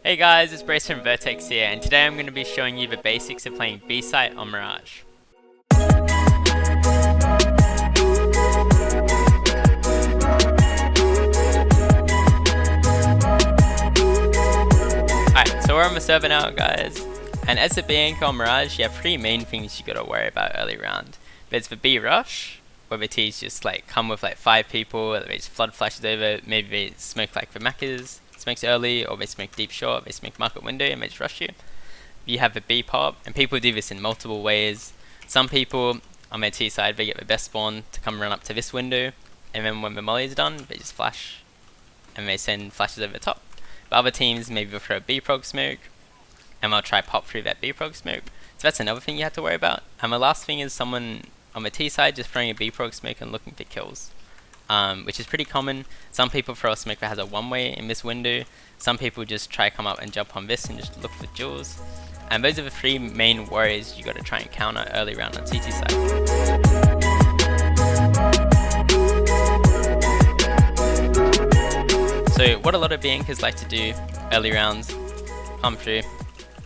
Hey guys, it's Brace from VERTEX here, and today I'm going to be showing you the basics of playing B-site on Mirage. Alright, so we're on the server now guys, and as a B anchor on Mirage, you have three main things you gotta worry about early round. There's the B rush, where the T's just come with 5 people, they just flood flashes over, maybe they smoke like the Maccas, smokes early, or they smoke deep short, they smoke market window and they just rush you. You have the B pop, and people do this in multiple ways. Some people on their T side, they get the best spawn to come run up to this window, and then when the molly is done, they just flash and they send flashes over the top. But other teams maybe will throw a B prog smoke and they'll try pop through that B prog smoke. So that's another thing you have to worry about. And the last thing is someone on the T side just throwing a B prog smoke and looking for kills. Which is pretty common. Some people throw a smoke that has a one-way in this window. Some people just try to come up and jump on this and just look for jewels. And those are the three main worries you got to try and counter early round on CT side. So what a lot of B anchors like to do early rounds, come through,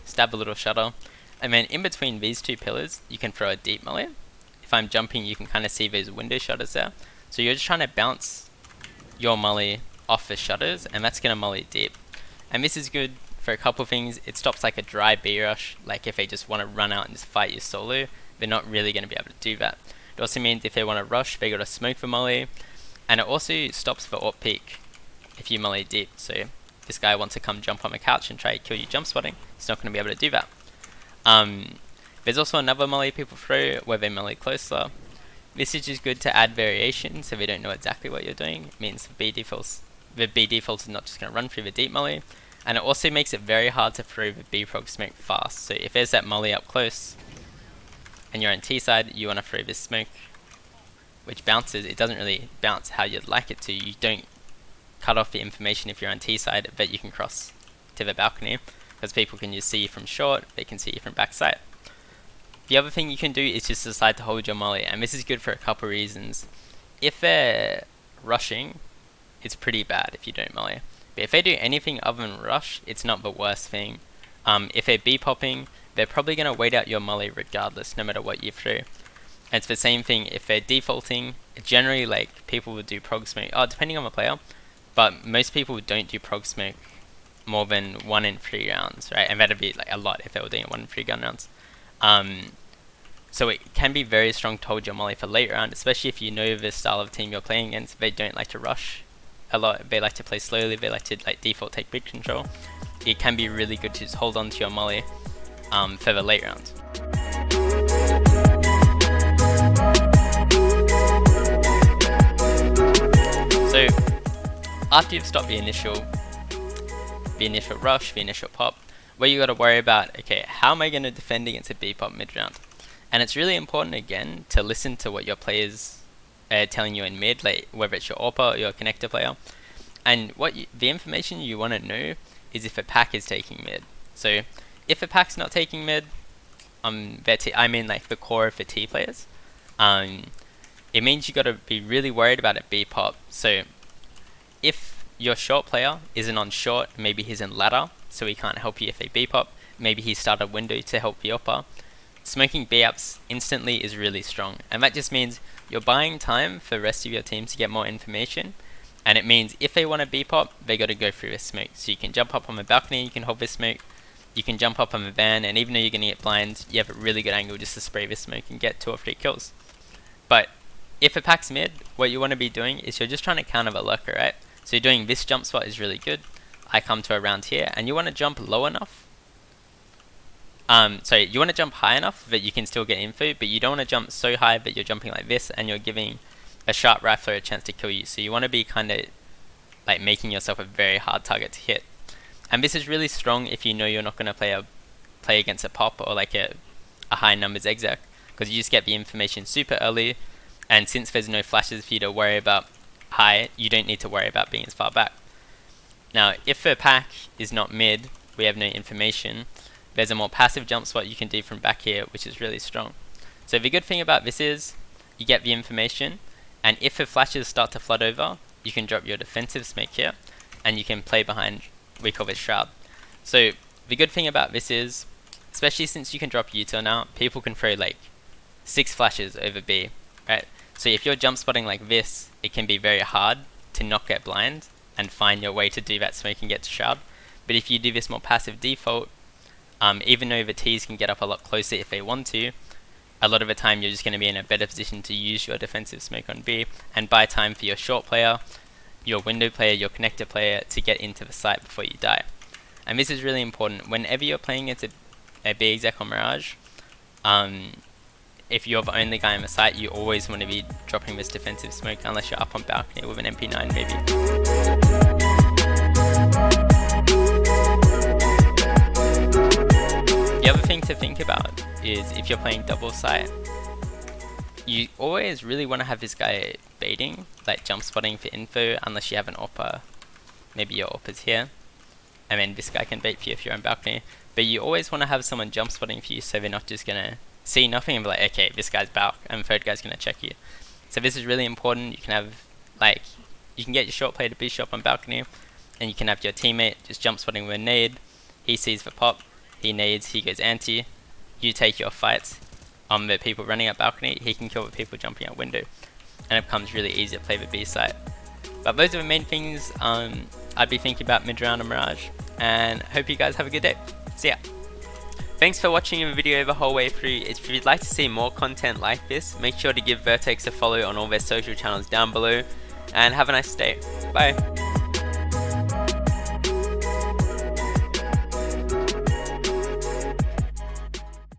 stab a little shutter, and then in between these two pillars you can throw a deep molly. If I'm jumping you can kind of see those window shutters there. So you're just trying to bounce your molly off the shutters, and that's going to molly deep. And this is good for a couple things. It stops like a dry B rush, like if they just want to run out and just fight you solo, they're not really going to be able to do that. It also means if they want to rush, they got to smoke the molly, and it also stops the AWP peek if you molly deep. So if this guy wants to come jump on the couch and try to kill you jump spotting, he's not going to be able to do that. There's also another molly people throw where they molly closer. This is just good to add variation so they don't know exactly what you're doing. It means the B default is not just going to run through the deep molly, and it also makes it very hard to throw the B prog smoke fast. So if there's that molly up close and you're on T side, you want to throw this smoke which bounces. It doesn't really bounce how you'd like it to. You don't cut off the information if you're on T side, but you can cross to the balcony because people can just see you from short, they can see you from backside. The other thing you can do is just decide to hold your molly, and this is good for a couple reasons. If they're rushing, it's pretty bad if you don't molly. But if they do anything other than rush, it's not the worst thing. If they're B popping, they're probably going to wait out your molly regardless, no matter what you throw. And it's the same thing if they're defaulting. Generally, people would do prog smoke, depending on the player, but most people don't do prog smoke more than 1 in 3 rounds, right? And that'd be a lot if they were doing 1 in 3 gun rounds. So it can be very strong to hold your molly for late round, especially if you know the style of team you're playing against. They don't like to rush a lot, they like to play slowly, they like to default take big control. It can be really good to just hold on to your molly for the late rounds. So after you've stopped the initial rush, the initial pop, what you got to worry about, okay, how am I going to defend against a B pop mid round? And it's really important again to listen to what your players are telling you in mid, whether it's your AWPer or your connector player. And the information you want to know is if a pack is taking mid. So if a pack's not taking mid, I mean the core of the T players, it means you got to be really worried about a B pop. So if your short player isn't on short, maybe he's in ladder, so he can't help you if they B pop, maybe he started window to help the AWPer. Smoking B ups instantly is really strong, and that just means you're buying time for the rest of your team to get more information, and it means if they want to B pop, they got to go through this smoke. So you can jump up on the balcony, you can hold this smoke, you can jump up on the van, and even though you're going to get blind, you have a really good angle just to spray this smoke and get 2 or 3 kills. But if a pack's mid, what you want to be doing is you're just trying to counter the lurker, right? So you're doing this jump spot is really good. I come to around here, and you want to jump low enough. You want to jump high enough that you can still get info, but you don't want to jump so high that you're jumping like this and you're giving a sharp rifler a chance to kill you. So you want to be kind of making yourself a very hard target to hit. And this is really strong if you know you're not going to play against a pop or a high numbers exec, because you just get the information super early, and since there's no flashes for you to worry about high, you don't need to worry about being as far back. Now, if the pack is not mid, we have no information, there's a more passive jump spot you can do from back here, which is really strong. So the good thing about this is, you get the information, and if the flashes start to flood over, you can drop your defensive smoke here, and you can play behind, we call this shroud. So the good thing about this is, especially since you can drop util now, people can throw like 6 flashes over B, right? So if you're jump spotting like this, it can be very hard to not get blind and find your way to do that smoke and get to shroud. But if you do this more passive default, even though the T's can get up a lot closer if they want to, a lot of the time you're just going to be in a better position to use your defensive smoke on B and buy time for your short player, your window player, your connector player to get into the site before you die. And this is really important. Whenever you're playing against a B exec on Mirage, if you're the only guy on the site, you always want to be dropping this defensive smoke unless you're up on balcony with an MP9 maybe. The other thing to think about is if you're playing double site, you always really want to have this guy baiting, like jump spotting for info, unless you have an AWPer. Maybe your AWPer's here, and then this guy can bait for you if you're on balcony. But you always want to have someone jump spotting for you so they're not just gonna see nothing and be like, okay, this guy's balc, and the third guy's gonna check you. So this is really important. You can have, like, you can get your short player to be shot on balcony, and you can have your teammate just jump spotting with a nade. He sees the pop, he nades, he goes anti, you take your fights on the people running up balcony, he can kill the people jumping out window, and it becomes really easy to play the B site. But those are the main things I'd be thinking about mid-round on Mirage, and hope you guys have a good day. See ya! Thanks for watching the video the whole way through. If you'd like to see more content like this, make sure to give Vertex a follow on all their social channels down below, and have a nice day. Bye!